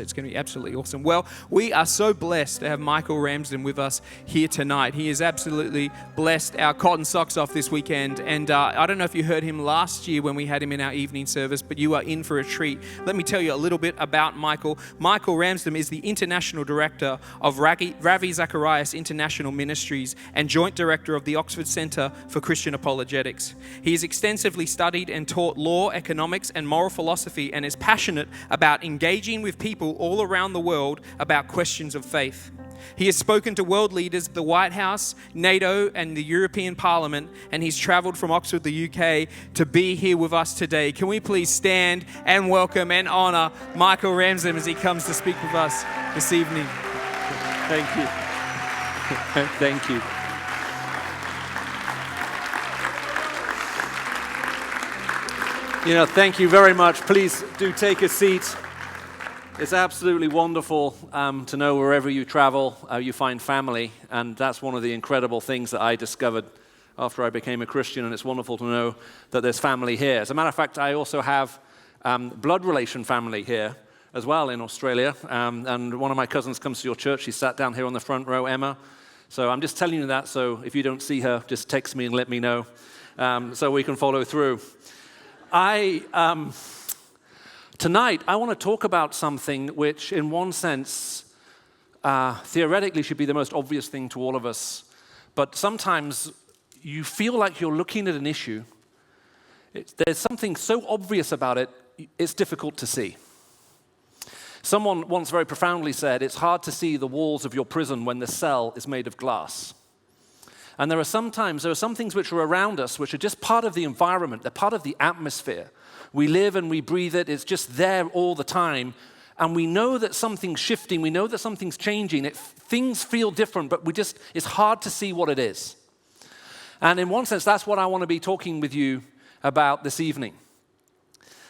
It's going to be absolutely awesome. Well, we are so blessed to have Michael Ramsden with us here tonight. He has absolutely blessed our cotton socks off this weekend. And I don't know if you heard him last year when we had him in our evening service, but you are in for a treat. Let me tell you a little bit about Michael. Michael Ramsden is the International Director of Ravi Zacharias International Ministries and Joint Director of the Oxford Centre for Christian Apologetics. He has extensively studied and taught law, economics, and moral philosophy, and is passionate about engaging with people all around the world about questions of faith. He has spoken to world leaders at the White House, NATO, and the European Parliament, and he's traveled from Oxford, the UK, to be here with us today. Can we please stand and welcome and honor Michael Ramsden as he comes to speak with us this evening? Thank you. Thank you. Thank you very much. Please do take a seat. It's absolutely wonderful to know wherever you travel, you find family, and that's one of the incredible things that I discovered after I became a Christian, and it's wonderful to know that there's family here. As a matter of fact, I also have blood relation family here as well in Australia, and one of my cousins comes to your church. She sat down here on the front row, Emma. So I'm just telling you that, so if you don't see her, just text me and let me know so we can follow through. Tonight, I want to talk about something which, in one sense, theoretically should be the most obvious thing to all of us. But sometimes you feel like you're looking at an issue. There's something so obvious about it, it's difficult to see. Someone once very profoundly said, it's hard to see the walls of your prison when the cell is made of glass. And there are some things which are around us which are just part of the environment, they're part of the atmosphere. We live and we breathe it, it's just there all the time. And we know that something's shifting, we know that something's changing. Things feel different, but it's hard to see what it is. And in one sense, that's what I want to be talking with you about this evening.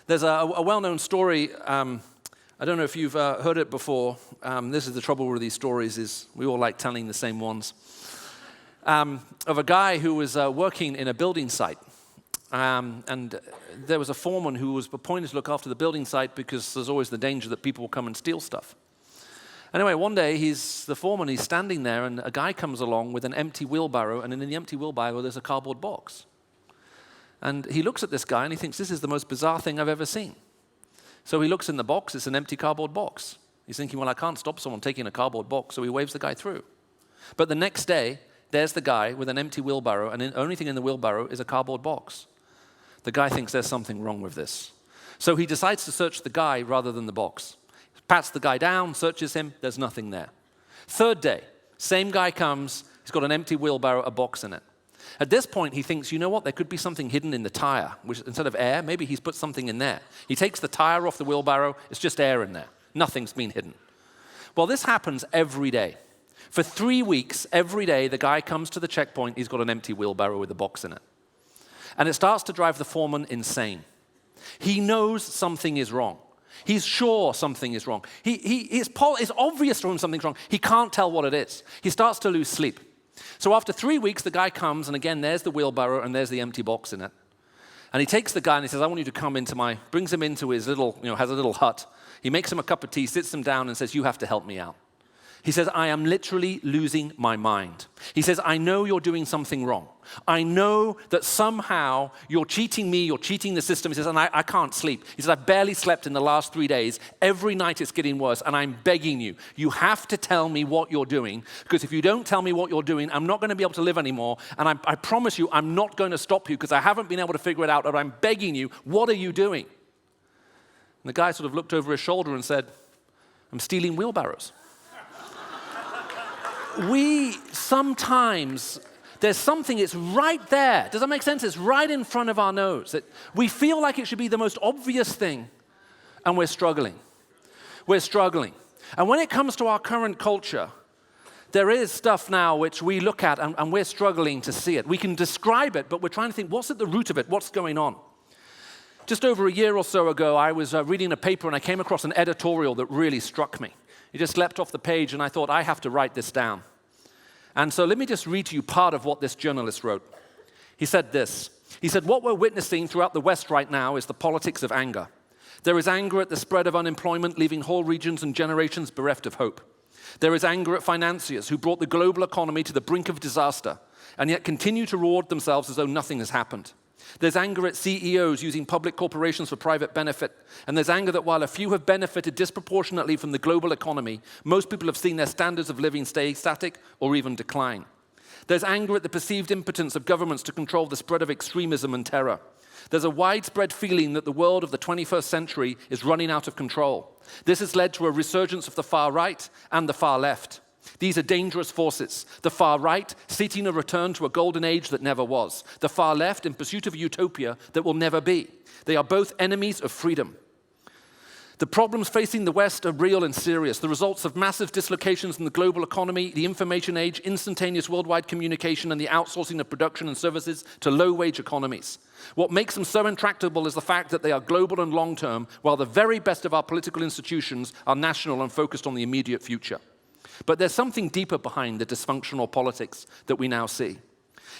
There's a well-known story, I don't know if you've heard it before. This is the trouble with these stories, is we all like telling the same ones. Of a guy who was working in a building site. And there was a foreman who was appointed to look after the building site because there's always the danger that people will come and steal stuff. Anyway, one day the foreman, he's standing there and a guy comes along with an empty wheelbarrow, and in the empty wheelbarrow there's a cardboard box. And he looks at this guy and he thinks, this is the most bizarre thing I've ever seen. So he looks in the box, it's an empty cardboard box. He's thinking, well, I can't stop someone taking a cardboard box, so he waves the guy through. But the next day, there's the guy with an empty wheelbarrow, and the only thing in the wheelbarrow is a cardboard box. The guy thinks there's something wrong with this. So he decides to search the guy rather than the box. Pats the guy down, searches him, there's nothing there. Third day, same guy comes, he's got an empty wheelbarrow, a box in it. At this point, he thinks, you know what, there could be something hidden in the tire, which instead of air, maybe he's put something in there. He takes the tire off the wheelbarrow, it's just air in there. Nothing's been hidden. Well, this happens every day. For 3 weeks, every day, the guy comes to the checkpoint, he's got an empty wheelbarrow with a box in it. And it starts to drive the foreman insane. He knows something is wrong. He's sure something is wrong. It's obvious to him something's wrong. He can't tell what it is. He starts to lose sleep. So after 3 weeks, the guy comes, and again, there's the wheelbarrow, and there's the empty box in it. And he takes the guy, and he says, I want you to come brings him into his has a little hut. He makes him a cup of tea, sits him down, and says, you have to help me out. He says, I am literally losing my mind. He says, I know you're doing something wrong. I know that somehow you're cheating me, you're cheating the system. He says, and I can't sleep. He says, I've barely slept in the last 3 days. Every night it's getting worse, and I'm begging you. You have to tell me what you're doing, because if you don't tell me what you're doing, I'm not going to be able to live anymore, and I promise you I'm not going to stop you because I haven't been able to figure it out, but I'm begging you, what are you doing? And the guy sort of looked over his shoulder and said, I'm stealing wheelbarrows. We sometimes, there's something, it's right there. Does that make sense? It's right in front of our nose. We feel like it should be the most obvious thing, and we're struggling. We're struggling. And when it comes to our current culture, there is stuff now which we look at and we're struggling to see it. We can describe it, but we're trying to think, what's at the root of it? What's going on? Just over a year or so ago, I was reading a paper and I came across an editorial that really struck me. It just leapt off the page and I thought, I have to write this down. And so let me just read to you part of what this journalist wrote. He said this. He said, what we're witnessing throughout the West right now is the politics of anger. There is anger at the spread of unemployment, leaving whole regions and generations bereft of hope. There is anger at financiers who brought the global economy to the brink of disaster and yet continue to reward themselves as though nothing has happened. There's anger at CEOs using public corporations for private benefit. And there's anger that while a few have benefited disproportionately from the global economy, most people have seen their standards of living stay static or even decline. There's anger at the perceived impotence of governments to control the spread of extremism and terror. There's a widespread feeling that the world of the 21st century is running out of control. This has led to a resurgence of the far right and the far left. These are dangerous forces. The far right, seeking a return to a golden age that never was. The far left, in pursuit of a utopia that will never be. They are both enemies of freedom. The problems facing the West are real and serious. The results of massive dislocations in the global economy, the information age, instantaneous worldwide communication, and the outsourcing of production and services to low-wage economies. What makes them so intractable is the fact that they are global and long-term, while the very best of our political institutions are national and focused on the immediate future. But there's something deeper behind the dysfunctional politics that we now see.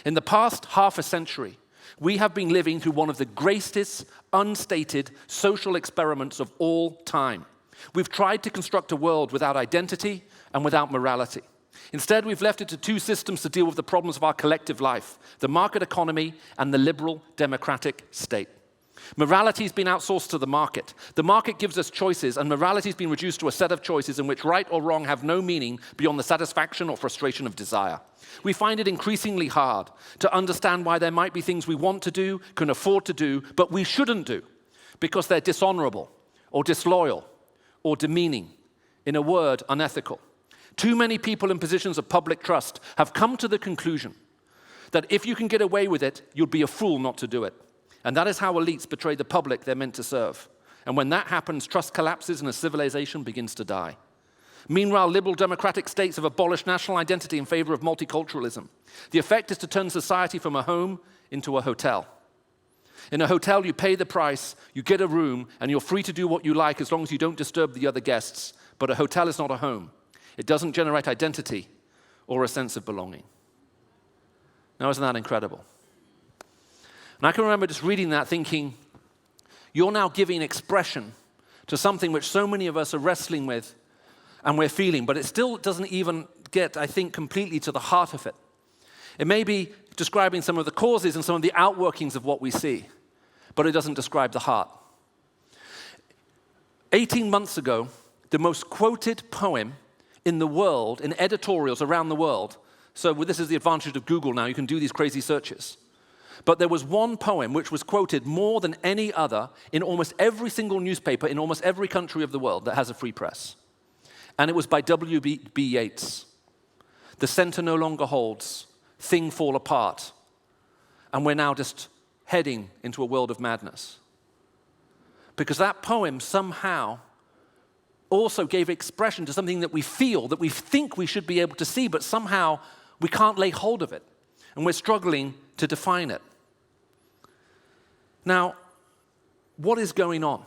In the past half a century, we have been living through one of the greatest, unstated social experiments of all time. We've tried to construct a world without identity and without morality. Instead, we've left it to two systems to deal with the problems of our collective life: the market economy and the liberal democratic state. Morality has been outsourced to the market. The market gives us choices, and morality has been reduced to a set of choices in which right or wrong have no meaning beyond the satisfaction or frustration of desire. We find it increasingly hard to understand why there might be things we want to do, can afford to do, but we shouldn't do because they're dishonorable or disloyal or demeaning. In a word, unethical. Too many people in positions of public trust have come to the conclusion that if you can get away with it, you'd be a fool not to do it. And that is how elites betray the public they're meant to serve. And when that happens, trust collapses and a civilization begins to die. Meanwhile, liberal democratic states have abolished national identity in favor of multiculturalism. The effect is to turn society from a home into a hotel. In a hotel, you pay the price, you get a room, and you're free to do what you like as long as you don't disturb the other guests. But a hotel is not a home. It doesn't generate identity or a sense of belonging. Now, isn't that incredible? And I can remember just reading that thinking, you're now giving expression to something which so many of us are wrestling with and we're feeling, but it still doesn't even get, I think, completely to the heart of it. It may be describing some of the causes and some of the outworkings of what we see, but it doesn't describe the heart. 18 months ago, the most quoted poem in the world, in editorials around the world, so this is the advantage of Google now, you can do these crazy searches. But there was one poem which was quoted more than any other in almost every single newspaper in almost every country of the world that has a free press. And it was by W.B. Yeats. The center no longer holds, thing fall apart. And we're now just heading into a world of madness. Because that poem somehow also gave expression to something that we feel, that we think we should be able to see, but somehow we can't lay hold of it. And we're struggling to define it. Now, what is going on?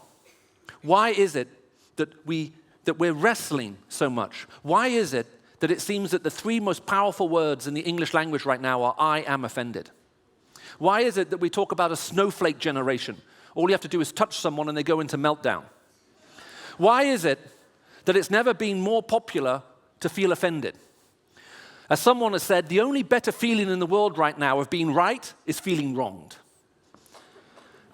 Why is it that we're wrestling so much? Why is it that it seems that the three most powerful words in the English language right now are "I am offended"? Why is it that we talk about a snowflake generation? All you have to do is touch someone and they go into meltdown. Why is it that it's never been more popular to feel offended? As someone has said, the only better feeling in the world right now of being right is feeling wronged.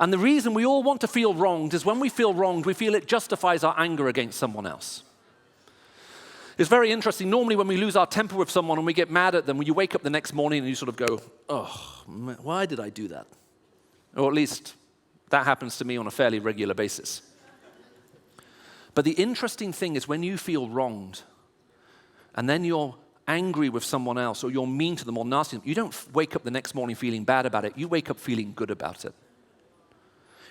And the reason we all want to feel wronged is when we feel wronged, we feel it justifies our anger against someone else. It's very interesting. Normally when we lose our temper with someone and we get mad at them, when you wake up the next morning and you sort of go, oh, man, why did I do that? Or at least that happens to me on a fairly regular basis. But the interesting thing is when you feel wronged and then you're angry with someone else or you're mean to them or nasty to them, you don't wake up the next morning feeling bad about it. You wake up feeling good about it.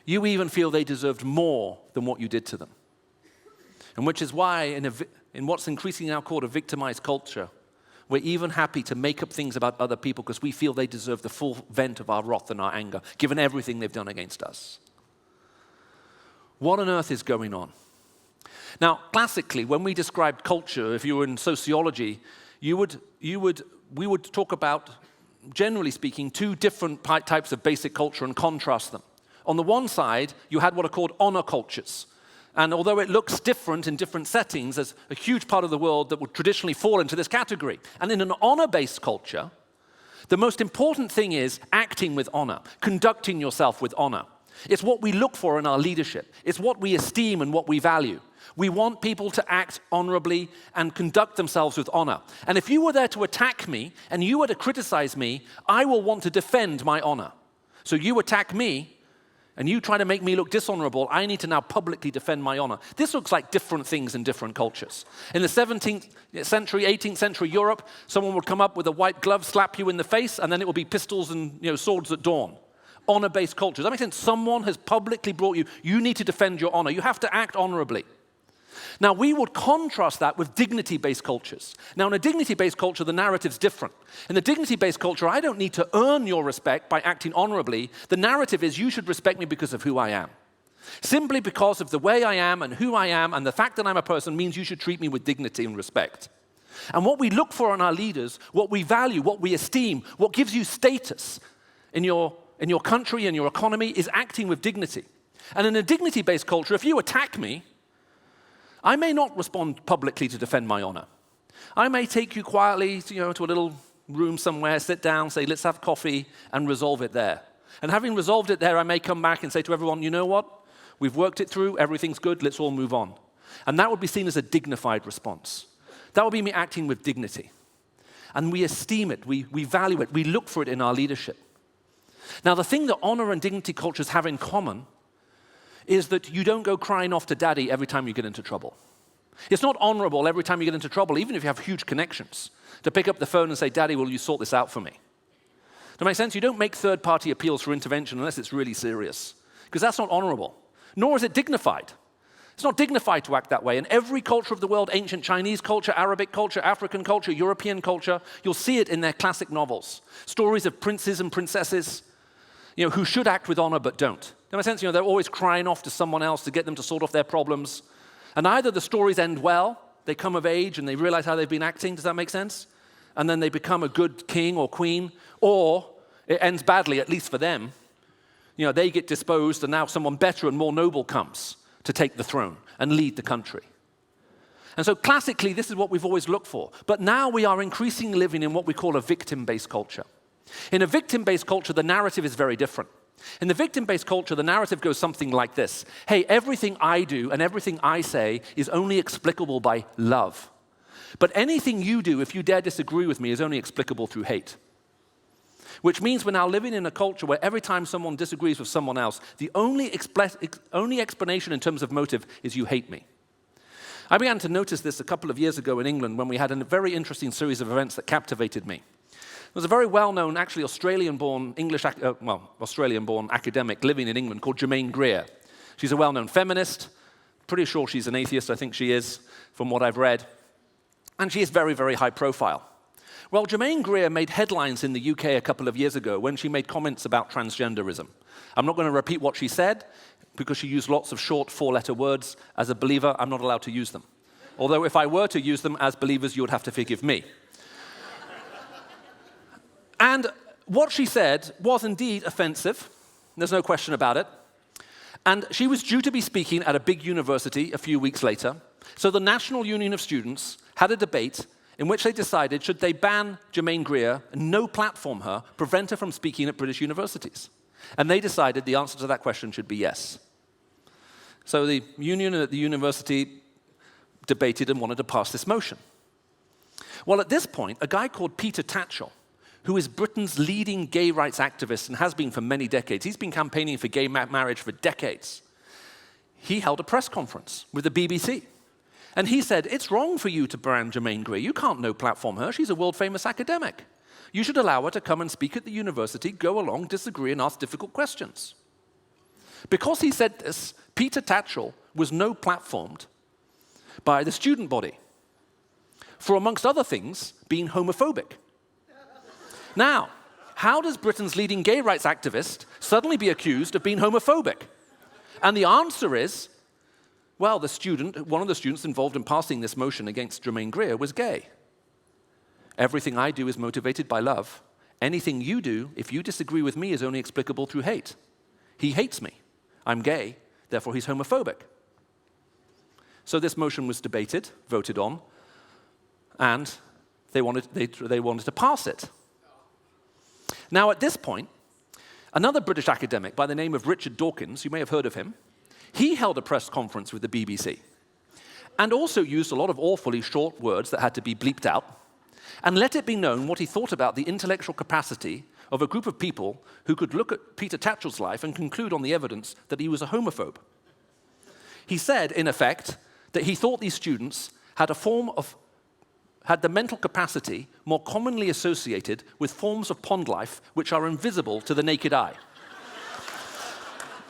You even feel they deserved more than what you did to them. And which is why in what's increasingly now called a victimized culture, we're even happy to make up things about other people because we feel they deserve the full vent of our wrath and our anger, given everything they've done against us. What on earth is going on? Now, classically, when we described culture, if you were in sociology, we would talk about, generally speaking, two different types of basic culture and contrast them. on the one side, you had what are called honor cultures. And although it looks different in different settings, there's a huge part of the world that would traditionally fall into this category. And in an honor-based culture, the most important thing is acting with honor, conducting yourself with honor. It's what we look for in our leadership. It's what we esteem and what we value. We want people to act honorably and conduct themselves with honor. And if you were there to attack me and you were to criticize me, I will want to defend my honor. So you attack me and you try to make me look dishonorable, I need to now publicly defend my honor. This looks like different things in different cultures. In the 17th century, 18th century Europe, someone would come up with a white glove, slap you in the face, and then it would be pistols and swords at dawn. Honor-based cultures. That makes sense. Someone has publicly brought you. You need to defend your honor. You have to act honorably. Now, we would contrast that with dignity-based cultures. Now, in a dignity-based culture, the narrative's different. In the dignity-based culture, I don't need to earn your respect by acting honorably. The narrative is you should respect me because of who I am. Simply because of the way I am and who I am and the fact that I'm a person means you should treat me with dignity and respect. And what we look for in our leaders, what we value, what we esteem, what gives you status in your country and your economy is acting with dignity. And in a dignity-based culture, if you attack me, I may not respond publicly to defend my honor. I may take you quietly to a little room somewhere, sit down, say, let's have coffee, and resolve it there. And having resolved it there, I may come back and say to everyone, you know what? We've worked it through, everything's good, let's all move on. And that would be seen as a dignified response. That would be me acting with dignity. And we esteem it, we value it, we look for it in our leadership. Now, the thing that honor and dignity cultures have in common is that you don't go crying off to daddy every time you get into trouble. It's not honorable every time you get into trouble, even if you have huge connections, to pick up the phone and say, Daddy, will you sort this out for me? Does that make sense? You don't make third-party appeals for intervention unless it's really serious, because that's not honorable, nor is it dignified. It's not dignified to act that way. In every culture of the world, ancient Chinese culture, Arabic culture, African culture, European culture, you'll see it in their classic novels. Stories of princes and princesses, who should act with honor but don't. Does that make sense? They're always crying off to someone else to get them to sort off their problems. And either the stories end well, they come of age and they realize how they've been acting, does that make sense? And then they become a good king or queen, or it ends badly, at least for them. They get disposed and now someone better and more noble comes to take the throne and lead the country. And so classically, this is what we've always looked for. But now we are increasingly living in what we call a victim-based culture. In a victim-based culture, the narrative is very different. In the victim-based culture, the narrative goes something like this. Hey, everything I do and everything I say is only explicable by love. But anything you do, if you dare disagree with me, is only explicable through hate. Which means we're now living in a culture where every time someone disagrees with someone else, the only explanation in terms of motive is you hate me. I began to notice this a couple of years ago in England when we had a very interesting series of events that captivated me. There was a very well-known, actually Australian-born Australian-born academic living in England called Germaine Greer. She's a well-known feminist. Pretty sure she's an atheist, I think she is, from what I've read. And she is very, very high profile. Well, Germaine Greer made headlines in the UK a couple of years ago when she made comments about transgenderism. I'm not going to repeat what she said because she used lots of short four-letter words. As a believer, I'm not allowed to use them. Although if I were to use them as believers, you would have to forgive me. And what she said was indeed offensive. There's no question about it. And she was due to be speaking at a big university a few weeks later. So the National Union of Students had a debate in which they decided should they ban Germaine Greer and no platform her, prevent her from speaking at British universities. And they decided the answer to that question should be yes. So the union at the university debated and wanted to pass this motion. Well, at this point, a guy called Peter Tatchell, who is Britain's leading gay rights activist and has been for many decades. He's been campaigning for gay marriage for decades. He held a press conference with the BBC. And he said, it's wrong for you to ban Germaine Greer. You can't no-platform her. She's a world-famous academic. You should allow her to come and speak at the university, go along, disagree, and ask difficult questions. Because he said this, Peter Tatchell was no-platformed by the student body for, amongst other things, being homophobic. Now, how does Britain's leading gay rights activist suddenly be accused of being homophobic? And the answer is, well, one of the students involved in passing this motion against Germaine Greer was gay. Everything I do is motivated by love. Anything you do, if you disagree with me, is only explicable through hate. He hates me. I'm gay, therefore he's homophobic. So this motion was debated, voted on, and they wanted to pass it. Now at this point, another British academic by the name of Richard Dawkins, you may have heard of him, he held a press conference with the BBC and also used a lot of awfully short words that had to be bleeped out and let it be known what he thought about the intellectual capacity of a group of people who could look at Peter Tatchell's life and conclude on the evidence that he was a homophobe. He said, in effect, that he thought these students had the mental capacity more commonly associated with forms of pond life which are invisible to the naked eye.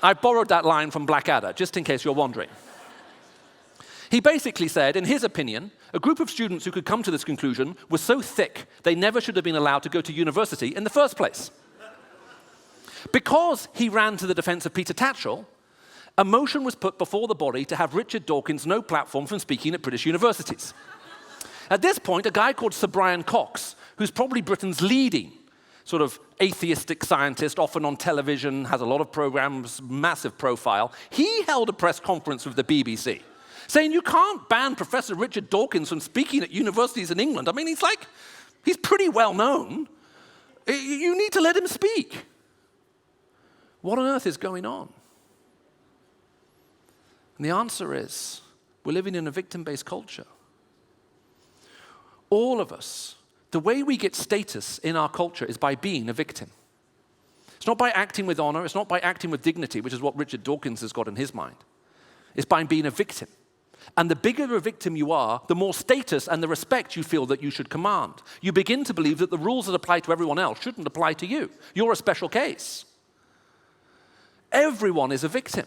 I borrowed that line from Blackadder, just in case you're wondering. He basically said, in his opinion, a group of students who could come to this conclusion was so thick they never should have been allowed to go to university in the first place. Because he ran to the defense of Peter Tatchell, a motion was put before the body to have Richard Dawkins no platform from speaking at British universities. At this point, a guy called Sir Brian Cox, who's probably Britain's leading sort of atheistic scientist, often on television, has a lot of programs, massive profile, he held a press conference with the BBC, saying you can't ban Professor Richard Dawkins from speaking at universities in England. I mean, he's pretty well known. You need to let him speak. What on earth is going on? And the answer is, we're living in a victim-based culture. All of us, the way we get status in our culture is by being a victim. It's not by acting with honor, it's not by acting with dignity, which is what Richard Dawkins has got in his mind. It's by being a victim. And the bigger a victim you are, the more status and the respect you feel that you should command. You begin to believe that the rules that apply to everyone else shouldn't apply to you. You're a special case. Everyone is a victim.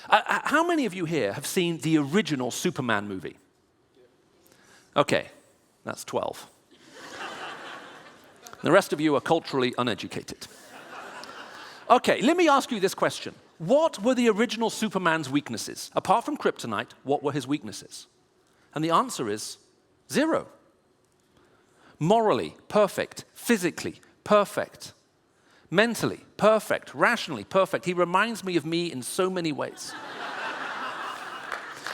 How many of you here have seen the original Superman movie? Okay, that's 12. The rest of you are culturally uneducated. Okay, let me ask you this question. What were the original Superman's weaknesses? Apart from kryptonite, what were his weaknesses? And the answer is 0. Morally, perfect. Physically, perfect. Mentally, perfect. Rationally, perfect. He reminds me of me in so many ways.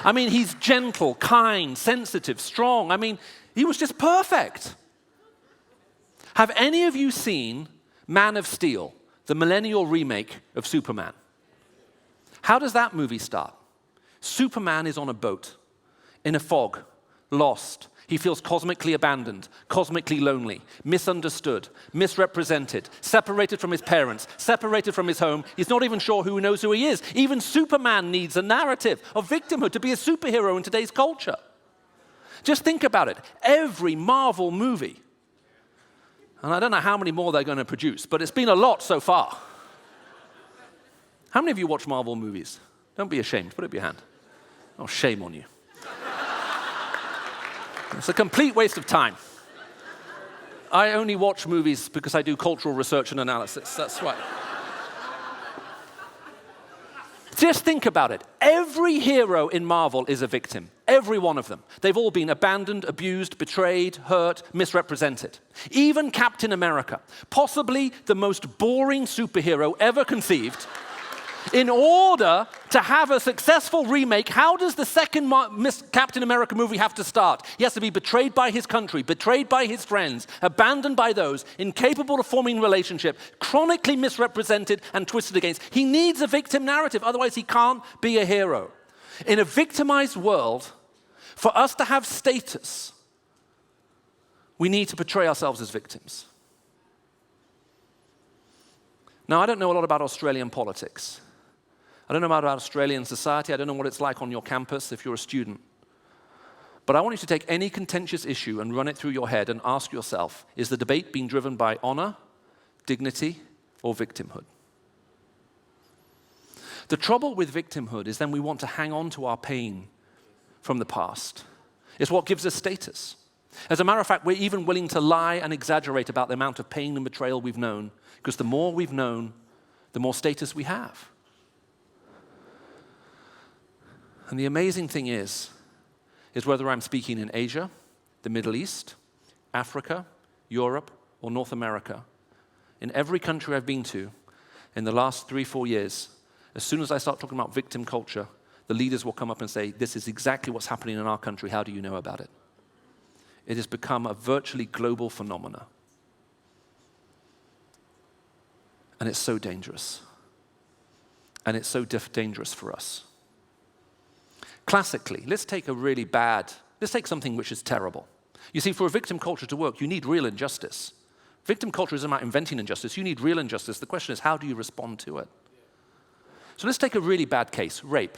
I mean, he's gentle, kind, sensitive, strong. I mean, he was just perfect. Have any of you seen Man of Steel, the millennial remake of Superman? How does that movie start? Superman is on a boat, in a fog, lost. He feels cosmically abandoned, cosmically lonely, misunderstood, misrepresented, separated from his parents, separated from his home. He's not even sure who knows who he is. Even Superman needs a narrative of victimhood to be a superhero in today's culture. Just think about it. Every Marvel movie, and I don't know how many more they're going to produce, but it's been a lot so far. How many of you watch Marvel movies? Don't be ashamed. Put up your hand. Oh, shame on you. It's a complete waste of time. I only watch movies because I do cultural research and analysis. That's why. Just think about it. Every hero in Marvel is a victim. Every one of them. They've all been abandoned, abused, betrayed, hurt, misrepresented. Even Captain America, possibly the most boring superhero ever conceived. In order to have a successful remake, how does the second Captain America movie have to start? He has to be betrayed by his country, betrayed by his friends, abandoned by those, incapable of forming relationship, chronically misrepresented and twisted against. He needs a victim narrative, otherwise he can't be a hero. In a victimized world, for us to have status, we need to portray ourselves as victims. Now, I don't know a lot about Australian politics. I don't know about Australian society. I don't know what it's like on your campus if you're a student. But I want you to take any contentious issue and run it through your head and ask yourself, is the debate being driven by honor, dignity, or victimhood? The trouble with victimhood is then we want to hang on to our pain from the past. It's what gives us status. As a matter of fact, we're even willing to lie and exaggerate about the amount of pain and betrayal we've known, because the more we've known, the more status we have. And the amazing thing is whether I'm speaking in Asia, the Middle East, Africa, Europe, or North America, in every country I've been to, in the last 3-4 years, as soon as I start talking about victim culture, the leaders will come up and say, this is exactly what's happening in our country. How do you know about it? It has become a virtually global phenomena. And it's so dangerous. And it's so dangerous for us. Classically, let's take something which is terrible. You see, for a victim culture to work, you need real injustice. Victim culture isn't about inventing injustice. You need real injustice. The question is, how do you respond to it? So let's take a really bad case, rape.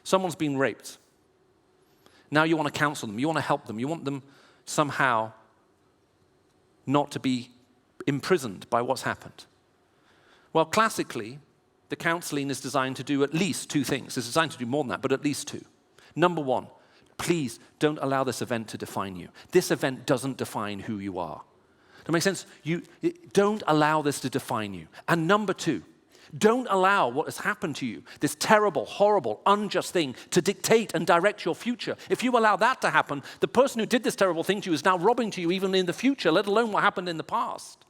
Someone's been raped. Now you want to counsel them. You want to help them. You want them somehow not to be imprisoned by what's happened. Well, classically, the counseling is designed to do at least 2 things. It's designed to do more than that, but at least 2. Number 1, please don't allow this event to define you. This event doesn't define who you are. Does that make sense? Don't allow this to define you. And number 2, don't allow what has happened to you, this terrible, horrible, unjust thing, to dictate and direct your future. If you allow that to happen, the person who did this terrible thing to you is now robbing to you even in the future, let alone what happened in the past.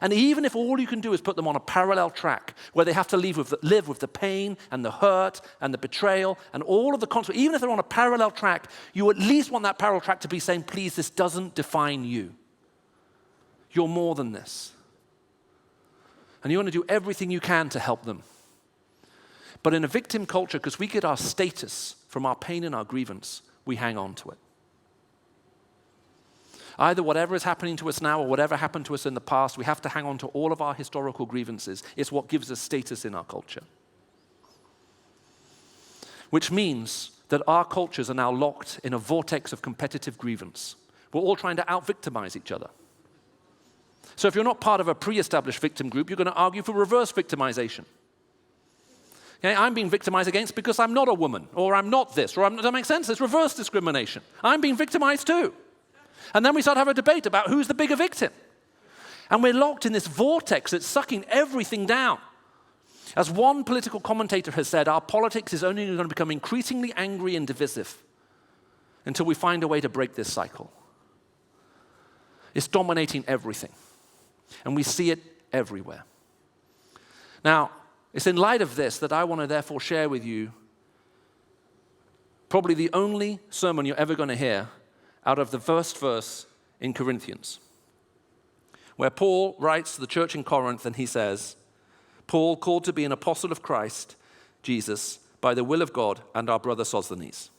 And even if all you can do is put them on a parallel track where they have to live with the pain and the hurt and the betrayal and all of the consequences, even if they're on a parallel track, you at least want that parallel track to be saying, please, this doesn't define you. You're more than this. And you want to do everything you can to help them. But in a victim culture, because we get our status from our pain and our grievance, we hang on to it. Either whatever is happening to us now or whatever happened to us in the past, we have to hang on to all of our historical grievances. It's what gives us status in our culture. Which means that our cultures are now locked in a vortex of competitive grievance. We're all trying to out-victimize each other. So if you're not part of a pre-established victim group, you're going to argue for reverse victimization. Okay, I'm being victimized against because I'm not a woman, or I'm not this, or does that make sense? It's reverse discrimination. I'm being victimized too. And then we start to have a debate about who's the bigger victim. And we're locked in this vortex that's sucking everything down. As one political commentator has said, our politics is only going to become increasingly angry and divisive until we find a way to break this cycle. It's dominating everything. And we see it everywhere. Now, it's in light of this that I want to therefore share with you probably the only sermon you're ever going to hear out of the first verse in Corinthians, where Paul writes to the church in Corinth and he says, Paul, called to be an apostle of Christ Jesus by the will of God, and our brother Sosthenes.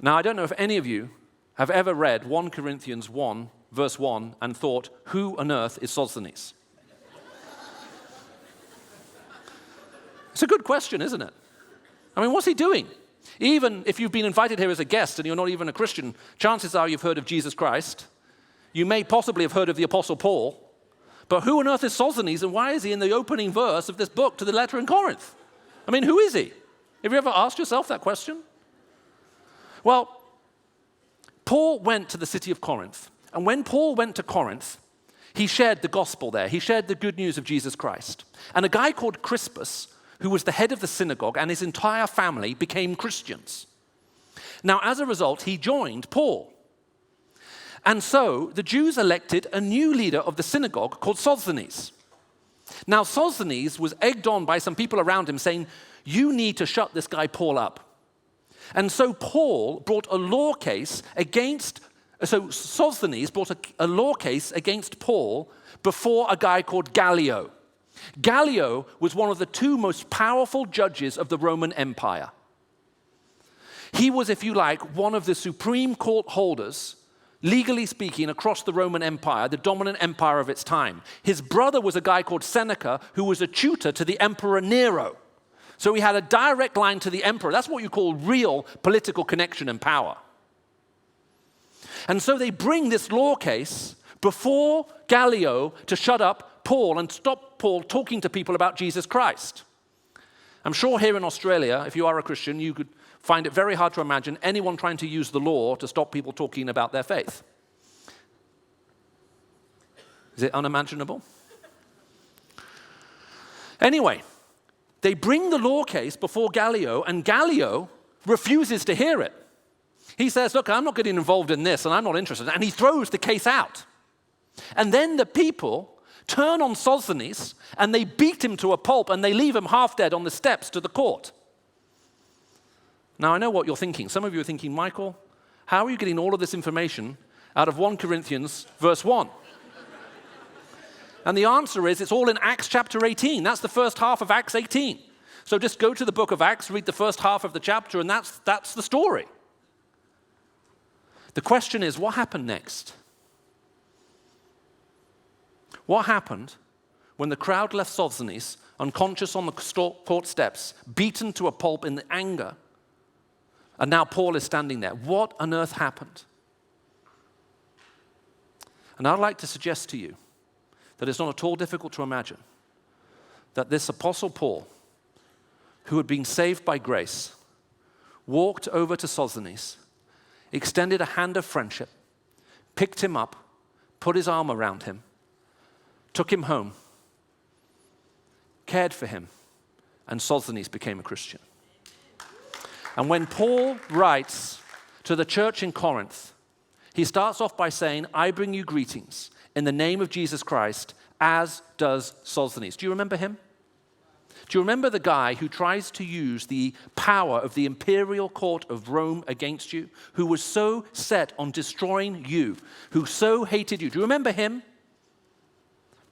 Now, I don't know if any of you have ever read 1 Corinthians 1, verse 1, and thought, who on earth is Sosthenes? It's a good question, isn't it? I mean, what's he doing? Even if you've been invited here as a guest and you're not even a Christian, chances are you've heard of Jesus Christ. You may possibly have heard of the Apostle Paul. But who on earth is Sosthenes, and why is he in the opening verse of this book to the letter in Corinth? I mean, who is he? Have you ever asked yourself that question? Well, Paul went to the city of Corinth. And when Paul went to Corinth, he shared the gospel there. He shared the good news of Jesus Christ. And a guy called Crispus, who was the head of the synagogue, and his entire family became Christians. Now, as a result, he joined Paul. And so the Jews elected a new leader of the synagogue called Sosthenes. Now, Sosthenes was egged on by some people around him saying, you need to shut this guy Paul up. And so Paul brought a law case against, so Sosthenes brought a law case against Paul before a guy called Gallio. Gallio was one of the 2 most powerful judges of the Roman Empire. He was, if you like, one of the supreme court holders, legally speaking, across the Roman Empire, the dominant empire of its time. His brother was a guy called Seneca, who was a tutor to the Emperor Nero. So he had a direct line to the emperor. That's what you call real political connection and power. And so they bring this law case before Gallio to shut up Paul and stop Paul talking to people about Jesus Christ. I'm sure here in Australia, if you are a Christian, you could find it very hard to imagine anyone trying to use the law to stop people talking about their faith. Is it unimaginable? Anyway, they bring the law case before Gallio, and Gallio refuses to hear it. He says, look, I'm not getting involved in this, and I'm not interested. And he throws the case out. And then the people turn on Sosthenes, and they beat him to a pulp, and they leave him half dead on the steps to the court. Now, I know what you're thinking. Some of you are thinking, Michael, how are you getting all of this information out of 1 Corinthians verse 1? And the answer is, it's all in Acts chapter 18. That's the first half of Acts 18. So just go to the book of Acts, read the first half of the chapter, and that's the story. The question is, what happened next? What happened when the crowd left Sosthenes, unconscious on the court steps, beaten to a pulp in the anger, and now Paul is standing there? What on earth happened? And I'd like to suggest to you that it's not at all difficult to imagine that this Apostle Paul, who had been saved by grace, walked over to Sosthenes, extended a hand of friendship, picked him up, put his arm around him, took him home, cared for him, and Sosthenes became a Christian. And when Paul writes to the church in Corinth, he starts off by saying, I bring you greetings in the name of Jesus Christ, as does Sosthenes. Do you remember him? Do you remember the guy who tries to use the power of the imperial court of Rome against you, who was so set on destroying you, who so hated you? Do you remember him?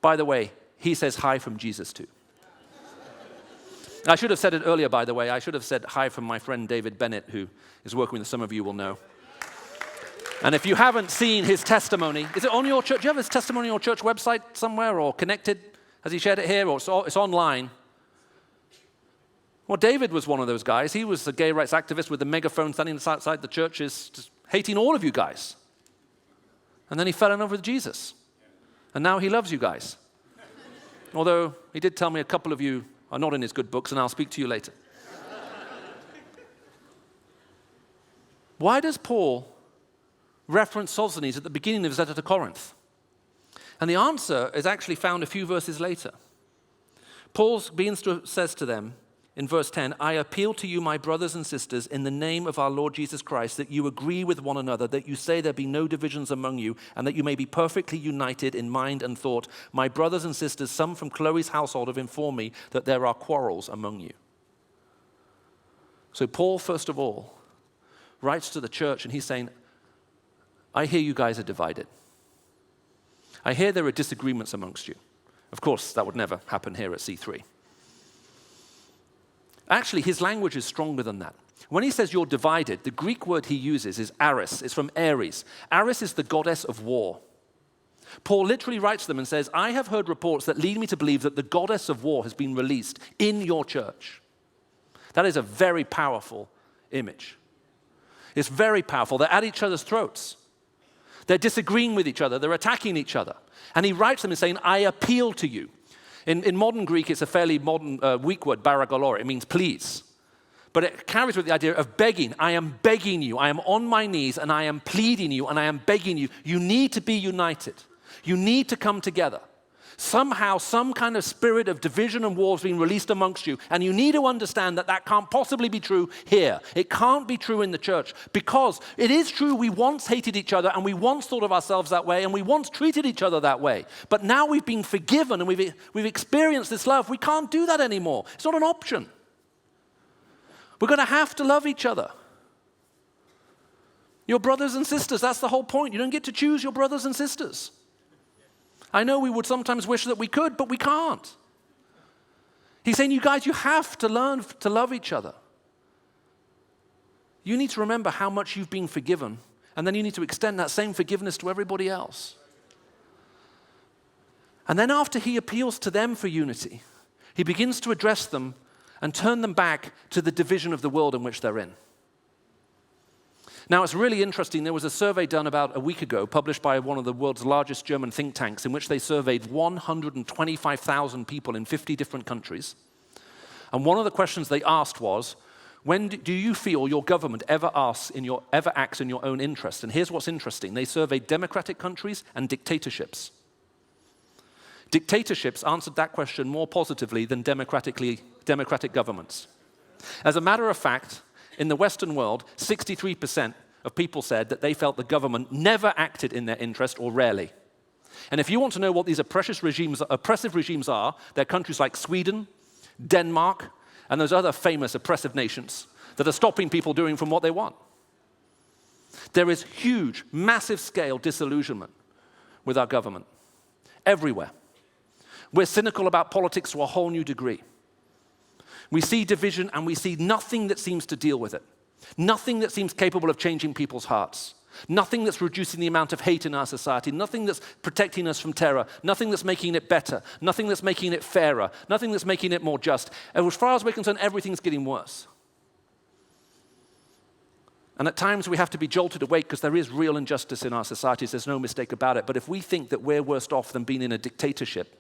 By the way, he says hi from Jesus too. I should have said it earlier, by the way. I should have said hi from my friend David Bennett, who is working with some of you will know. And if you haven't seen his testimony, is it on your church? Do you have his testimony on your church website somewhere or connected? Has he shared it here or it's online? Well, David was one of those guys. He was a gay rights activist with a megaphone standing outside the churches, just hating all of you guys. And then he fell in love with Jesus. And now he loves you guys. Although he did tell me a couple of you are not in his good books, and I'll speak to you later. Why does Paul reference Sosthenes at the beginning of his letter to Corinth? And the answer is actually found a few verses later. Paul says to them in verse 10, I appeal to you, my brothers and sisters, in the name of our Lord Jesus Christ, that you agree with one another, that you say there be no divisions among you, and that you may be perfectly united in mind and thought. My brothers and sisters, some from Chloe's household have informed me that there are quarrels among you. So Paul, first of all, writes to the church, and he's saying, I hear you guys are divided. I hear there are disagreements amongst you. Of course, that would never happen here at C3. Actually, his language is stronger than that. When he says you're divided, the Greek word he uses is Aris. It's from Ares. Aris is the goddess of war. Paul literally writes to them and says, I have heard reports that lead me to believe that the goddess of war has been released in your church. That is a very powerful image. It's very powerful. They're at each other's throats. They're disagreeing with each other. They're attacking each other. And he writes them and saying, I appeal to you. In modern Greek, it's a fairly modern, weak word, paragalore. It means please. But it carries with the idea of begging. I am begging you. I am on my knees, and I am pleading you, and I am begging you. You need to be united. You need to come together. Somehow, some kind of spirit of division and war has been released amongst you, and you need to understand that that can't possibly be true here. It can't be true in the church, because it is true we once hated each other, and we once thought of ourselves that way, and we once treated each other that way. But now we've been forgiven, and we've experienced this love. We can't do that anymore. It's not an option. We're going to have to love each other. Your brothers and sisters, that's the whole point. You don't get to choose your brothers and sisters. I know we would sometimes wish that we could, but we can't. He's saying, you guys, you have to learn to love each other. You need to remember how much you've been forgiven, and then you need to extend that same forgiveness to everybody else. And then after he appeals to them for unity, he begins to address them and turn them back to the division of the world in which they're in. Now, it's really interesting. There was a survey done about a week ago, published by one of the world's largest German think tanks, in which they surveyed 125,000 people in 50 different countries. And one of the questions they asked was, when do you feel your government ever acts in your own interest? And here's what's interesting. They surveyed democratic countries and dictatorships. Dictatorships answered that question more positively than democratic governments. As a matter of fact, in the Western world, 63% of people said that they felt the government never acted in their interest or rarely. And if you want to know what these oppressive regimes are, they're countries like Sweden, Denmark, and those other famous oppressive nations that are stopping people doing from what they want. There is huge, massive scale disillusionment with our government everywhere. We're cynical about politics to a whole new degree. We see division and we see nothing that seems to deal with it. Nothing that seems capable of changing people's hearts. Nothing that's reducing the amount of hate in our society. Nothing that's protecting us from terror. Nothing that's making it better. Nothing that's making it fairer. Nothing that's making it more just. And as far as we're concerned, everything's getting worse. And at times we have to be jolted awake because there is real injustice in our societies. There's no mistake about it. But if we think that we're worse off than being in a dictatorship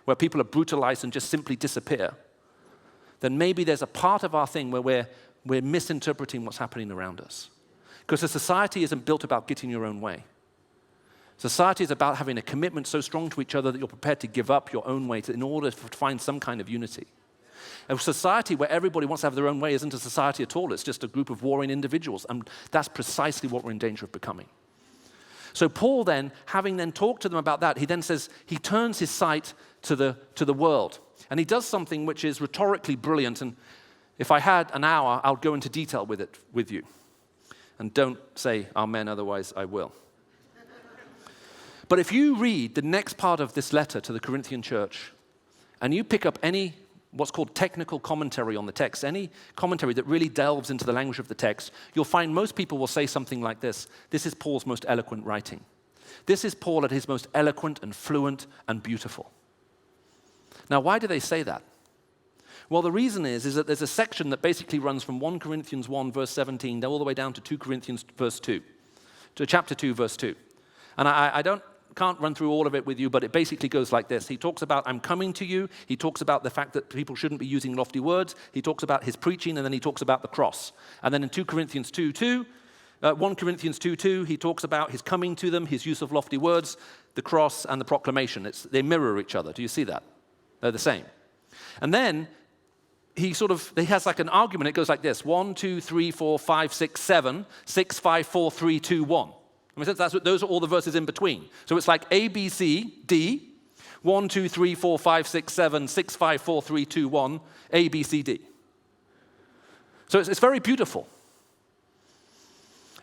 where people are brutalized and just simply disappear, then maybe there's a part of our thing where we're misinterpreting what's happening around us. Because a society isn't built about getting your own way. Society is about having a commitment so strong to each other that you're prepared to give up your own way in order to find some kind of unity. A society where everybody wants to have their own way isn't a society at all. It's just a group of warring individuals. And that's precisely what we're in danger of becoming. So Paul then, having then talked to them about that, he then says, he turns his sight to the world. And he does something which is rhetorically brilliant. And if I had an hour, I'll go into detail with it with you. And don't say amen, otherwise I will. But if you read the next part of this letter to the Corinthian church, and you pick up any what's called technical commentary on the text, any commentary that really delves into the language of the text, you'll find most people will say something like this. This is Paul's most eloquent writing. This is Paul at his most eloquent and fluent and beautiful. Now, why do they say that? Well, the reason is that there's a section that basically runs from 1 Corinthians 1, verse 17, all the way down to 2 Corinthians, verse 2, to chapter 2, verse 2. And I can't run through all of it with you, but it basically goes like this. He talks about, I'm coming to you. He talks about the fact that people shouldn't be using lofty words. He talks about his preaching, and then he talks about the cross. And then in 1 Corinthians 2:2, he talks about his coming to them, his use of lofty words, the cross, and the proclamation. They mirror each other. Do you see that? They're the same. And then he has like an argument. It goes like this: 1, 2, 3, 4, 5, 6, 7, 6, 5, 4, 3, 2, 1. Those are all the verses in between. So it's like A, B, C, D, 1, 2, 3, 4, 5, 6, 7, 6, 5, 4, 3, 2, 1, A, B, C, D. So it's very beautiful.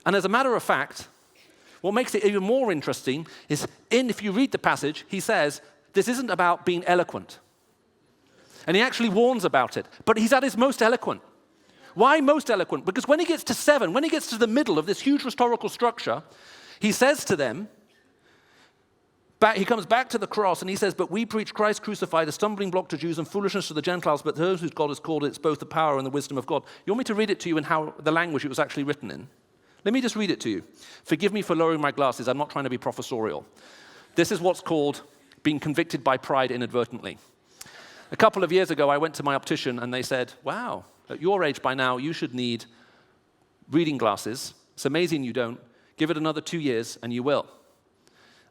And as a matter of fact, what makes it even more interesting is if you read the passage, he says, this isn't about being eloquent. And he actually warns about it. But he's at his most eloquent. Why most eloquent? Because when he gets to 7, when he gets to the middle of this huge rhetorical structure, he says to them, he comes back to the cross and he says, but we preach Christ crucified, a stumbling block to Jews and foolishness to the Gentiles, but those whose God has called it's both the power and the wisdom of God. You want me to read it to you in how the language it was actually written in? Let me just read it to you. Forgive me for lowering my glasses. I'm not trying to be professorial. This is what's called being convicted by pride inadvertently. A couple of years ago, I went to my optician and they said, wow, at your age by now, you should need reading glasses. It's amazing you don't. Give it another 2 years and you will.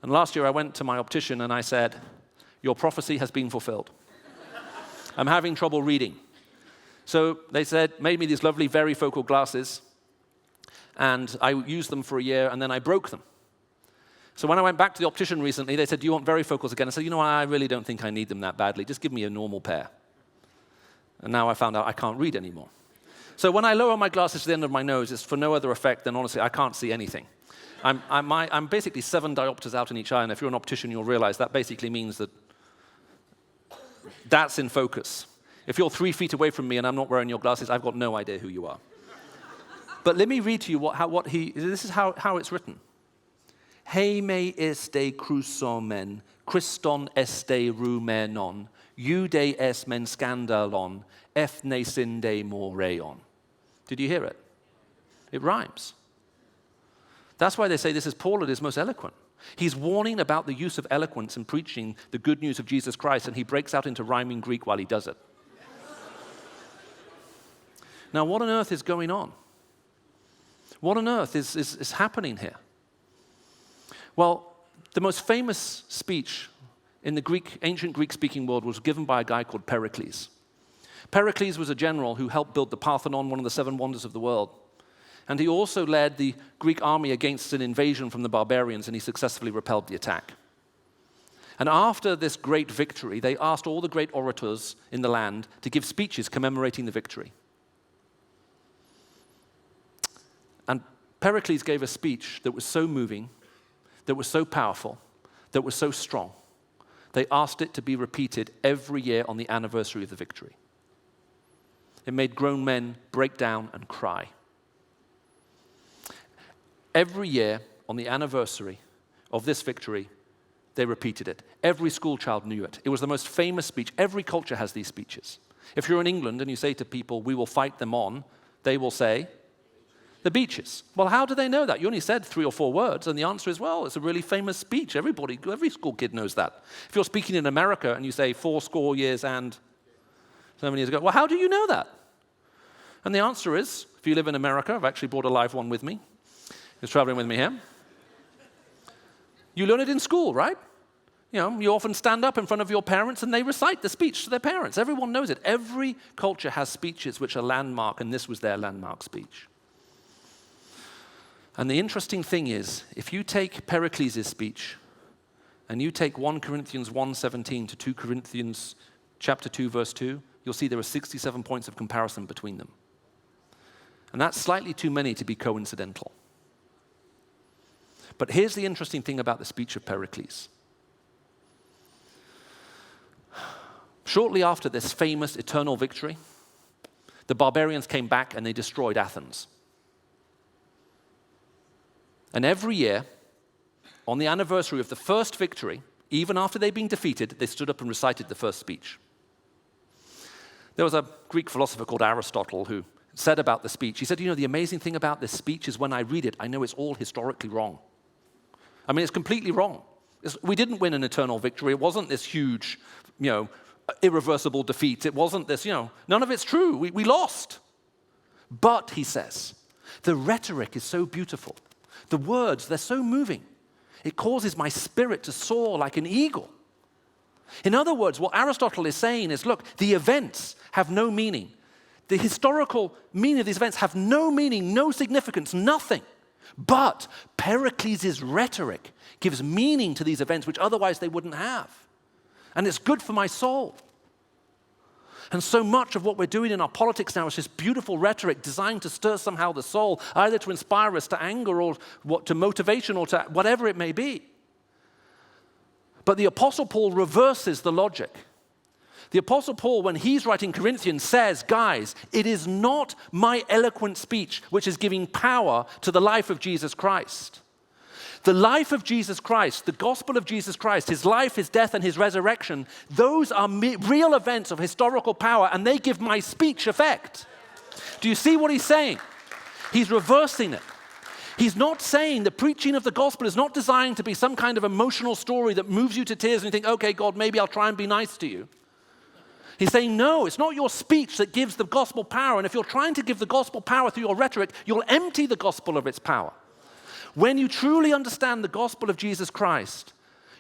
And last year I went to my optician and I said, your prophecy has been fulfilled. I'm having trouble reading. So they made me these lovely varifocal glasses, and I used them for a year and then I broke them. So when I went back to the optician recently, they said, do you want varifocals again? I said, I really don't think I need them that badly. Just give me a normal pair. And now I found out I can't read anymore. So when I lower my glasses to the end of my nose, it's for no other effect than, honestly, I can't see anything. I'm basically 7 diopters out in each eye, and if you're an optician, you'll realize that basically means that that's in focus. If you're 3 feet away from me and I'm not wearing your glasses, I've got no idea who you are. But let me read to you this is how it's written. Hei me este crusomen, Christon este rumenon, Eude es men scandalon, ethne sinde moreon. Did you hear it? It rhymes. That's why they say this is Paul at his most eloquent. He's warning about the use of eloquence in preaching the good news of Jesus Christ, and he breaks out into rhyming Greek while he does it. Now, what on earth is going on? What on earth is happening here? Well, the most famous speech in the ancient Greek-speaking world was given by a guy called Pericles. Pericles was a general who helped build the Parthenon, one of the 7 wonders of the world. And he also led the Greek army against an invasion from the barbarians, and he successfully repelled the attack. And after this great victory, they asked all the great orators in the land to give speeches commemorating the victory. And Pericles gave a speech that was so moving, that was so powerful, that was so strong. They asked it to be repeated every year on the anniversary of the victory. It made grown men break down and cry. Every year on the anniversary of this victory, they repeated it. Every school child knew it. It was the most famous speech. Every culture has these speeches. If you're in England and you say to people, "We will fight them on," they will say, "The beaches." Well, how do they know that? You only said 3 or 4 words, and the answer is, well, it's a really famous speech. Every school kid knows that. If you're speaking in America and you say 4 years and so many years ago, well, how do you know that? And the answer is, if you live in America, I've actually brought a live one with me. He's traveling with me here. You learn it in school, right? You often stand up in front of your parents and they recite the speech to their parents. Everyone knows it. Every culture has speeches which are landmark, and this was their landmark speech. And the interesting thing is, if you take Pericles' speech and you take 1 Corinthians 1:17 to 2 Corinthians chapter 2, verse 2, you'll see there are 67 points of comparison between them. And that's slightly too many to be coincidental. But here's the interesting thing about the speech of Pericles. Shortly after this famous eternal victory, the barbarians came back and they destroyed Athens. And every year, on the anniversary of the first victory, even after they'd been defeated, they stood up and recited the first speech. There was a Greek philosopher called Aristotle who said about the speech, he said, the amazing thing about this speech is when I read it, I know it's all historically wrong. I mean, it's completely wrong. We didn't win an eternal victory. It wasn't this huge, irreversible defeat. It wasn't this, none of it's true. We lost. But, he says, the rhetoric is so beautiful. The words, they're so moving. It causes my spirit to soar like an eagle. In other words, what Aristotle is saying is, look, the events have no meaning. The historical meaning of these events have no meaning, no significance, nothing. But Pericles' rhetoric gives meaning to these events which otherwise they wouldn't have. And it's good for my soul. And so much of what we're doing in our politics now is this beautiful rhetoric designed to stir somehow the soul, either to inspire us to anger or to motivation or to whatever it may be. But the Apostle Paul reverses the logic. The Apostle Paul, when he's writing Corinthians, says, guys, it is not my eloquent speech which is giving power to the life of Jesus Christ. The life of Jesus Christ, the gospel of Jesus Christ, his life, his death, and his resurrection, those are real events of historical power, and they give my speech effect. Do you see what he's saying? He's reversing it. He's not saying the preaching of the gospel is not designed to be some kind of emotional story that moves you to tears and you think, okay, God, maybe I'll try and be nice to you. He's saying, no, it's not your speech that gives the gospel power. And if you're trying to give the gospel power through your rhetoric, you'll empty the gospel of its power. When you truly understand the gospel of Jesus Christ,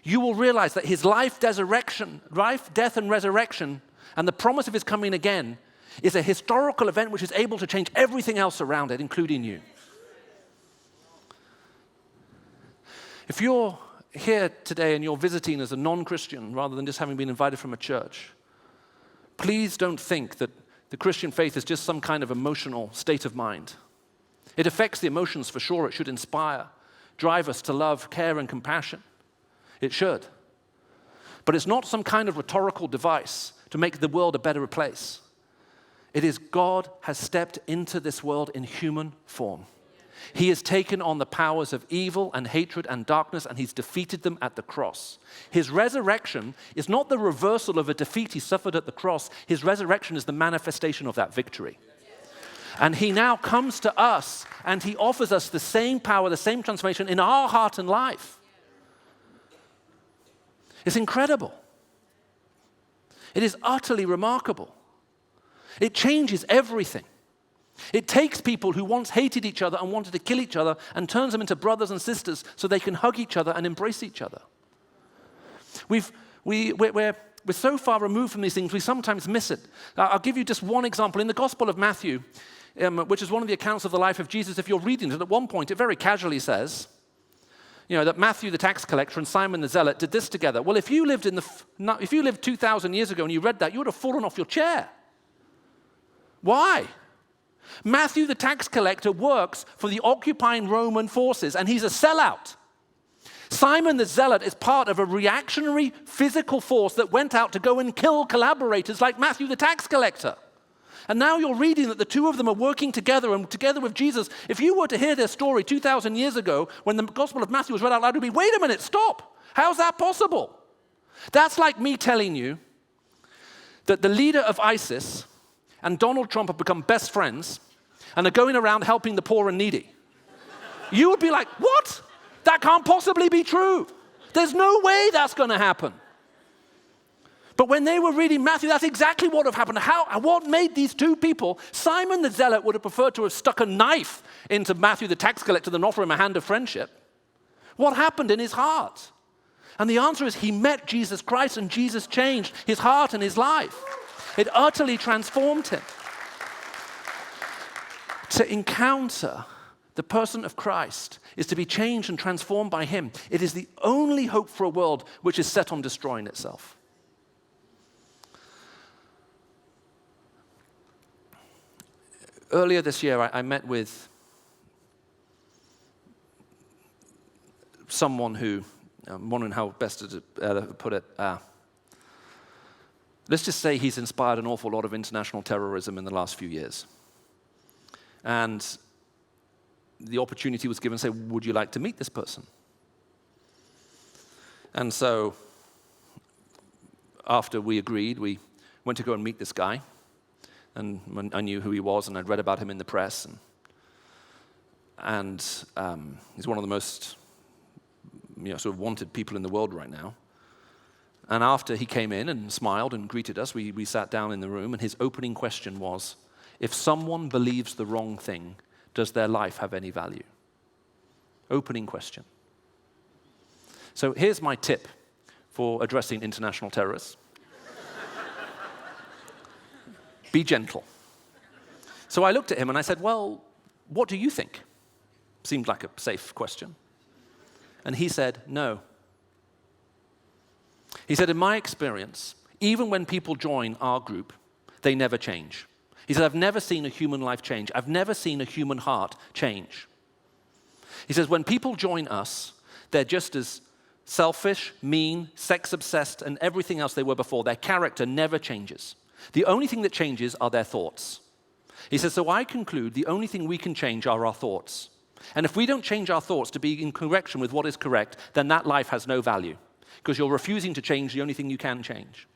you will realize that his life, death, and resurrection, and the promise of his coming again, is a historical event which is able to change everything else around it, including you. If you're here today and you're visiting as a non-Christian rather than just having been invited from a church, please don't think that the Christian faith is just some kind of emotional state of mind. It affects the emotions for sure. It should inspire, drive us to love, care, and compassion. It should. But it's not some kind of rhetorical device to make the world a better place. It is God has stepped into this world in human form. He has taken on the powers of evil and hatred and darkness, and he's defeated them at the cross. His resurrection is not the reversal of a defeat he suffered at the cross. His resurrection is the manifestation of that victory. And he now comes to us, and he offers us the same power, the same transformation in our heart and life. It's incredible. It is utterly remarkable. It changes everything. It takes people who once hated each other and wanted to kill each other and turns them into brothers and sisters so they can hug each other and embrace each other. We're so far removed from these things, we sometimes miss it. I'll give you just one example. In the Gospel of Matthew, which is one of the accounts of the life of Jesus, if you're reading it, at one point it very casually says, that Matthew the tax collector and Simon the zealot did this together. Well, if you lived 2,000 years ago and you read that, you would have fallen off your chair. Why? Matthew the tax collector works for the occupying Roman forces, and he's a sellout. Simon the zealot is part of a reactionary physical force that went out to go and kill collaborators like Matthew the tax collector. And now you're reading that the two of them are working together and together with Jesus. If you were to hear their story 2,000 years ago when the Gospel of Matthew was read out loud, you'd be, wait a minute, stop. How's that possible? That's like me telling you that the leader of ISIS and Donald Trump have become best friends and are going around helping the poor and needy. You would be like, what? That can't possibly be true. There's no way that's going to happen. But when they were reading Matthew, that's exactly what would have happened. What made these two people? Simon the zealot would have preferred to have stuck a knife into Matthew the tax collector than offer him a hand of friendship. What happened in his heart? And the answer is he met Jesus Christ, and Jesus changed his heart and his life. It utterly transformed him. To encounter the person of Christ is to be changed and transformed by him. It is the only hope for a world which is set on destroying itself. Earlier this year, I met with someone who, I'm wondering how best to put it. Let's just say he's inspired an awful lot of international terrorism in the last few years. And the opportunity was given to say, would you like to meet this person? And so after we agreed, we went to go and meet this guy. And when I knew who he was, and I'd read about him in the press. And he's one of the most sort of wanted people in the world right now. And after he came in and smiled and greeted us, we sat down in the room, and his opening question was, if someone believes the wrong thing, does their life have any value? Opening question. So here's my tip for addressing international terrorists. Be gentle. So I looked at him and I said, well, what do you think? Seemed like a safe question. And he said, no. He said, in my experience, even when people join our group, they never change. He said, I've never seen a human life change. I've never seen a human heart change. He says, when people join us, they're just as selfish, mean, sex-obsessed, and everything else they were before. Their character never changes. The only thing that changes are their thoughts. He says, so I conclude the only thing we can change are our thoughts. And if we don't change our thoughts to be in correction with what is correct, then that life has no value, because you're refusing to change the only thing you can change.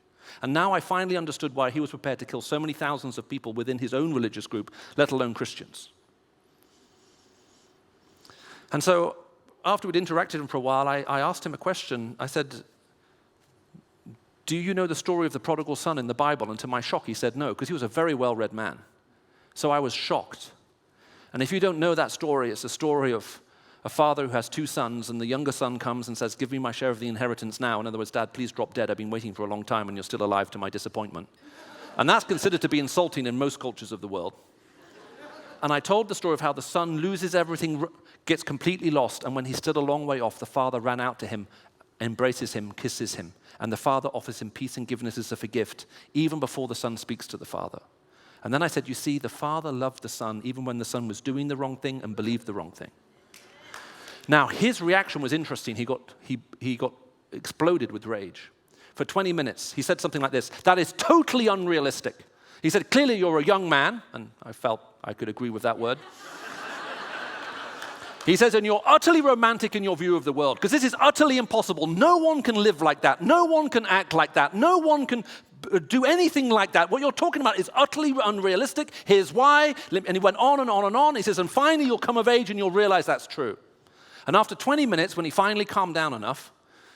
And now I finally understood why he was prepared to kill so many thousands of people within his own religious group, let alone Christians. And so after we'd interacted with him for a while, I asked him a question. I said, do you know the story of the prodigal son in the Bible? And to my shock, he said no, because he was a very well-read man. So I was shocked. And if you don't know that story, it's a story of a father who has two sons, and the younger son comes and says, give me my share of the inheritance now. In other words, Dad, please drop dead. I've been waiting for a long time, and you're still alive to my disappointment. And that's considered to be insulting in most cultures of the world. And I told the story of how the son loses everything, gets completely lost, and when he's still a long way off, the father ran out to him, embraces him, kisses him, and the father offers him peace and forgiveness as a gift, even before the son speaks to the father. And then I said, you see, the father loved the son even when the son was doing the wrong thing and believed the wrong thing. Now, his reaction was interesting. He got exploded with rage. For 20 minutes, he said something like this, that is totally unrealistic. He said, clearly you're a young man, and I felt I could agree with that word. He says, and you're utterly romantic in your view of the world, because this is utterly impossible. No one can live like that. No one can act like that. No one can do anything like that. What you're talking about is utterly unrealistic. Here's why. And he went on and on and on. He says, and finally you'll come of age and you'll realize that's true. And after 20 minutes, when he finally calmed down enough,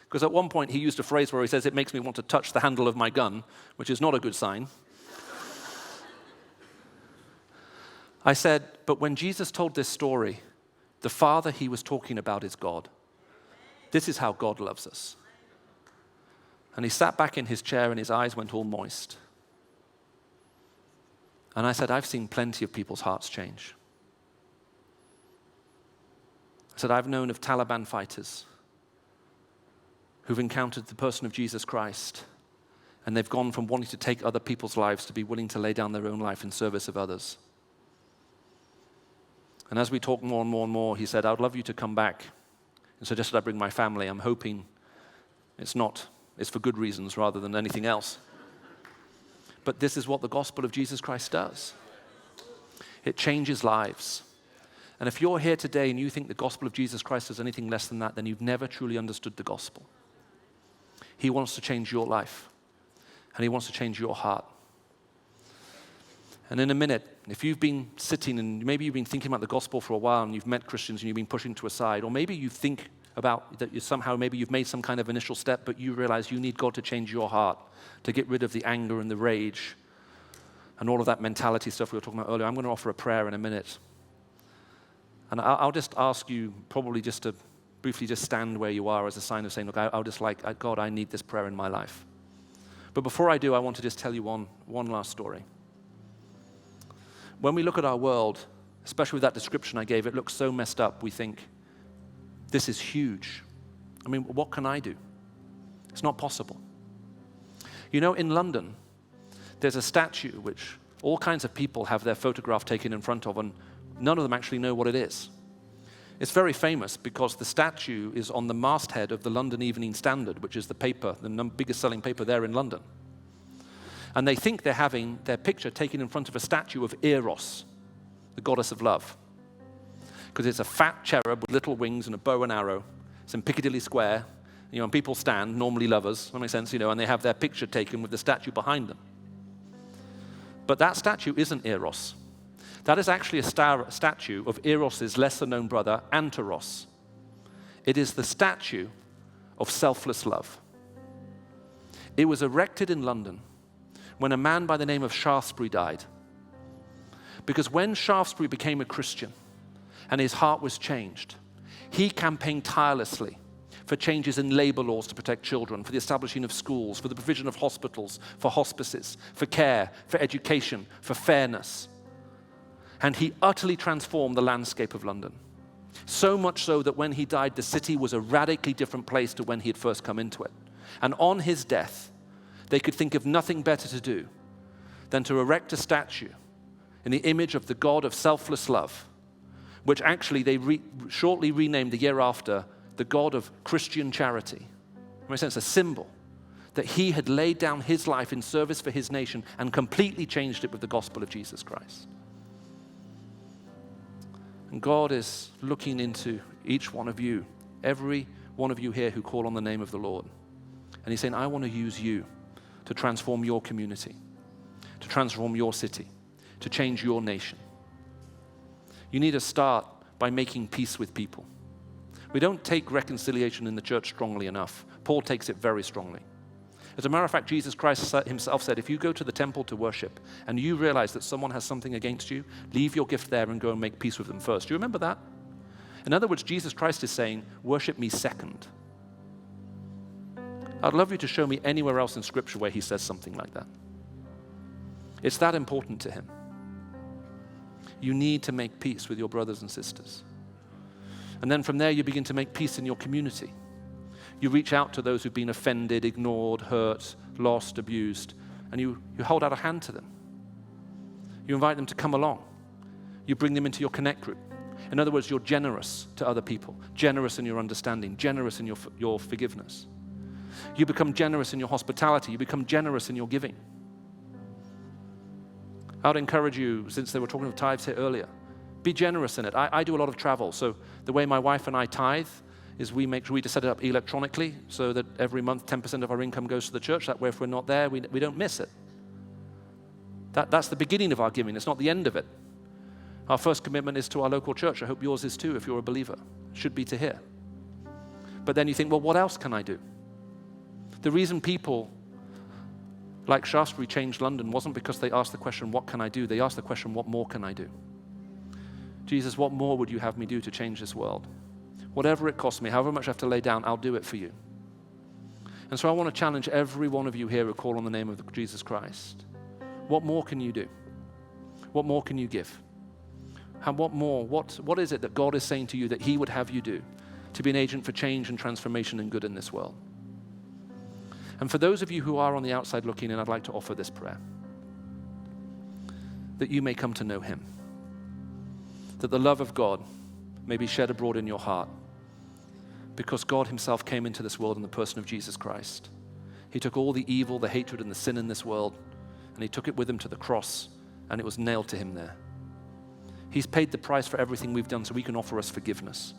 because at one point he used a phrase where he says, it makes me want to touch the handle of my gun, which is not a good sign. I said, but when Jesus told this story, the Father he was talking about is God. This is how God loves us. And he sat back in his chair and his eyes went all moist. And I said, I've seen plenty of people's hearts change. said, I've known of Taliban fighters who've encountered the person of Jesus Christ, and they've gone from wanting to take other people's lives to be willing to lay down their own life in service of others. And as we talked more and more and more, he said, I'd love you to come back. And suggested I bring my family. I'm hoping it's for good reasons rather than anything else. But this is what the gospel of Jesus Christ does. It changes lives. And if you're here today and you think the gospel of Jesus Christ is anything less than that, then you've never truly understood the gospel. He wants to change your life. And he wants to change your heart. And in a minute, if you've been sitting and maybe you've been thinking about the gospel for a while and you've met Christians and you've been pushing to a side, or maybe you think about that maybe you've made some kind of initial step, but you realize you need God to change your heart, to get rid of the anger and the rage and all of that mentality stuff we were talking about earlier. I'm going to offer a prayer in a minute. And I'll just ask you probably just to briefly just stand where you are as a sign of saying, look, I'll just God, I need this prayer in my life. But before I do, I want to just tell you one last story. When we look at our world, especially with that description I gave, it looks so messed up, we think, this is huge. I mean, what can I do? It's not possible. You know, in London, there's a statue which all kinds of people have their photograph taken in front of, and none of them actually know what it is. It's very famous because the statue is on the masthead of the London Evening Standard, which is the paper, the biggest selling paper there in London. And they think they're having their picture taken in front of a statue of Eros, the goddess of love. Because it's a fat cherub with little wings and a bow and arrow. It's in Piccadilly Square. And people stand, normally lovers, that makes sense, and they have their picture taken with the statue behind them. But that statue isn't Eros. That is actually a statue of Eros' lesser-known brother, Anteros. It is the statue of selfless love. It was erected in London when a man by the name of Shaftesbury died. Because when Shaftesbury became a Christian and his heart was changed, he campaigned tirelessly for changes in labor laws to protect children, for the establishing of schools, for the provision of hospitals, for hospices, for care, for education, for fairness. And he utterly transformed the landscape of London. So much so that when he died, the city was a radically different place to when he had first come into it. And on his death, they could think of nothing better to do than to erect a statue in the image of the God of selfless love, which actually they shortly renamed the year after the God of Christian charity. In a sense, a symbol that he had laid down his life in service for his nation and completely changed it with the gospel of Jesus Christ. And God is looking into each one of you, every one of you here who call on the name of the Lord. And he's saying, I want to use you to transform your community, to transform your city, to change your nation. You need to start by making peace with people. We don't take reconciliation in the church strongly enough. Paul takes it very strongly. As a matter of fact, Jesus Christ himself said, if you go to the temple to worship and you realize that someone has something against you, leave your gift there and go and make peace with them first. Do you remember that? In other words, Jesus Christ is saying, worship me second. I'd love you to show me anywhere else in Scripture where he says something like that. It's that important to him. You need to make peace with your brothers and sisters. And then from there, you begin to make peace in your community. You reach out to those who've been offended, ignored, hurt, lost, abused, and you hold out a hand to them. You invite them to come along. You bring them into your connect group. In other words, you're generous to other people, generous in your understanding, generous in your forgiveness. You become generous in your hospitality. You become generous in your giving. I would encourage you, since they were talking of tithes here earlier, be generous in it. I do a lot of travel, so the way my wife and I tithe is we make sure we just set it up electronically so that every month 10% of our income goes to the church. That way if we're not there, we don't miss it. That's the beginning of our giving. It's not the end of it. Our first commitment is to our local church. I hope yours is too if you're a believer. It should be to here. But then you think, well, what else can I do? The reason people like Shaftesbury changed London wasn't because they asked the question, what can I do? They asked the question, what more can I do? Jesus, what more would you have me do to change this world? Whatever it costs me, however much I have to lay down, I'll do it for you. And so I want to challenge every one of you here who call on the name of Jesus Christ. What more can you do? What more can you give? What more? What is it that God is saying to you that he would have you do to be an agent for change and transformation and good in this world? And for those of you who are on the outside looking in, I'd like to offer this prayer. That you may come to know him. That the love of God may be shed abroad in your heart. Because God himself came into this world in the person of Jesus Christ. He took all the evil, the hatred, and the sin in this world, and he took it with him to the cross, and it was nailed to him there. He's paid the price for everything we've done so he can offer us forgiveness.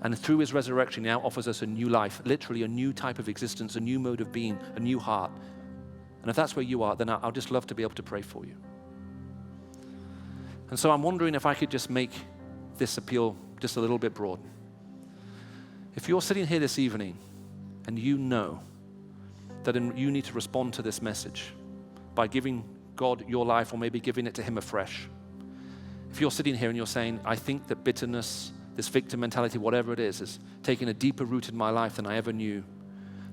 And through his resurrection, he now offers us a new life, literally a new type of existence, a new mode of being, a new heart. And if that's where you are, then I'll just love to be able to pray for you. And so I'm wondering if I could just make this appeal just a little bit broad. If you're sitting here this evening and you know that you need to respond to this message by giving God your life or maybe giving it to him afresh. If you're sitting here and you're saying, I think that bitterness, this victim mentality, whatever it is taking a deeper root in my life than I ever knew,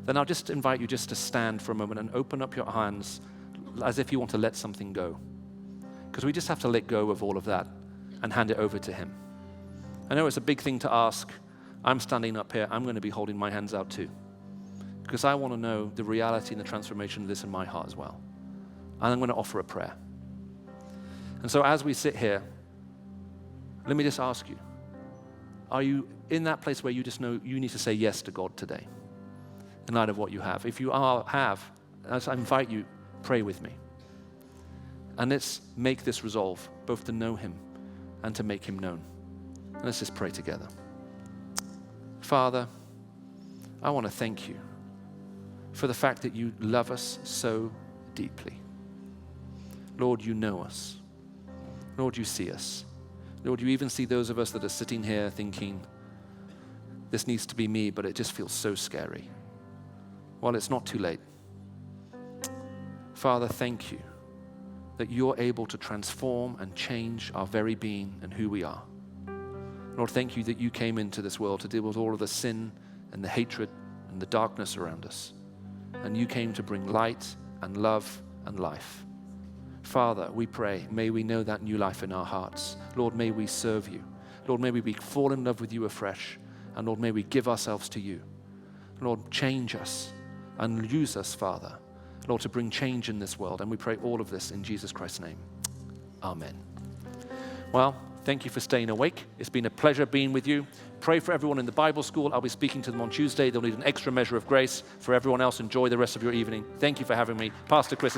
then I'll just invite you just to stand for a moment and open up your hands as if you want to let something go. Because we just have to let go of all of that and hand it over to him. I know it's a big thing to ask. I'm standing up here. I'm going to be holding my hands out too. Because I want to know the reality and the transformation of this in my heart as well. And I'm going to offer a prayer. And so as we sit here, let me just ask you, are you in that place where you just know you need to say yes to God today in light of what you have? If you have, as I invite you, pray with me. And let's make this resolve, both to know him and to make him known. And let's just pray together. Father, I want to thank you for the fact that you love us so deeply. Lord, you know us. Lord, you see us. Lord, you even see those of us that are sitting here thinking, this needs to be me, but it just feels so scary. Well, it's not too late. Father, thank you that you're able to transform and change our very being and who we are. Lord, thank you that you came into this world to deal with all of the sin and the hatred and the darkness around us. And you came to bring light and love and life. Father, we pray, may we know that new life in our hearts. Lord, may we serve you. Lord, may we fall in love with you afresh. And Lord, may we give ourselves to you. Lord, change us and use us, Father, Lord, to bring change in this world. And we pray all of this in Jesus Christ's name. Amen. Well, thank you for staying awake. It's been a pleasure being with you. Pray for everyone in the Bible school. I'll be speaking to them on Tuesday. They'll need an extra measure of grace. For everyone else, enjoy the rest of your evening. Thank you for having me. Pastor Chris.